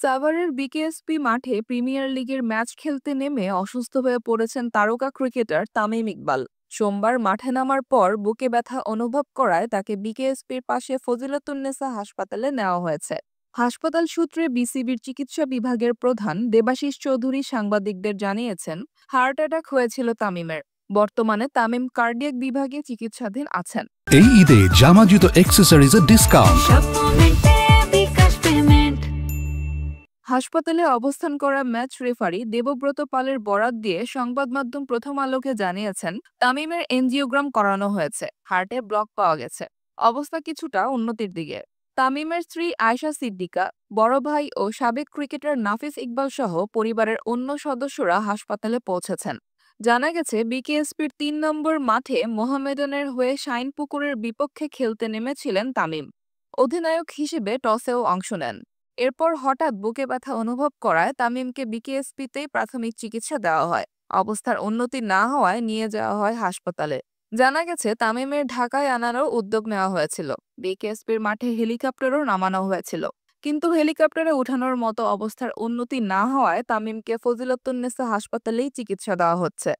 সাভারের বিকেএসপি মাঠে প্রিমিয়ার লিগের ম্যাচ খেলতে নেমে অসুস্থ হয়ে পড়েছেন তারকা ক্রিকেটার তামিম ইকবাল। সোমবার মাঠে নামার পর বুকে ব্যথা অনুভব করায় তাকে বিকেএসপির পাশে ফজিলাতুন্নেসা হাসপাতালে নেওয়া হয়েছে। হাসপাতাল সূত্রে বিসিবির চিকিৎসা বিভাগের প্রধান দেবাশিস চৌধুরী সাংবাদিকদের জানিয়েছেন, হার্ট অ্যাটাক হয়েছিল তামিমের। বর্তমানে তামিম কার্ডিয়াক বিভাগে চিকিৎসাধীন আছেন। এই ঈদে জামা জুতো অ্যাক্সেসরিজের ডিসকাউন্ট। হাসপাতালে অবস্থান করা ম্যাচ রেফারি দেবব্রত পালের বরাত দিয়ে সংবাদ মাধ্যম প্রথম আলোকে জানিয়েছেন, তামিমের এনজিওগ্রাম করানো হয়েছে, হার্টে ব্লক পাওয়া গেছে, অবস্থা কিছুটা উন্নতির দিকে। তামিমের স্ত্রী আয়শা সিদ্দিকা, বড় ভাই ও সাবেক ক্রিকেটার নাফিস ইকবাল সহ পরিবারের অন্য সদস্যরা হাসপাতালে পৌঁছেছেন। জানা গেছে, বিকেএসপির ৩ নম্বর মাঠে মোহামেডানের হয়ে শাইনপুকুরের বিপক্ষে খেলতে নেমেছিলেন তামিম। অধিনায়ক হিসেবে টসেও অংশ নেন। এরপর হঠাৎ বুকে ব্যথা অনুভব করায় তামিমকে বিকেএসপিতেই প্রাথমিক চিকিৎসা দেওয়া হয়। অবস্থার উন্নতি না হওয়ায় নিয়ে যাওয়া হয় হাসপাতালে। জানা গেছে, তামিমের ঢাকায় আনারও উদ্যোগ নেওয়া হয়েছিল। বিকেএসপির মাঠে হেলিকপ্টারও নামানো হয়েছিল, কিন্তু হেলিকপ্টারে ওঠানোর মতো অবস্থার উন্নতি না হওয়ায় তামিমকে ফজিলাতুন্নেসা হাসপাতালেই চিকিৎসা দেওয়া হচ্ছে।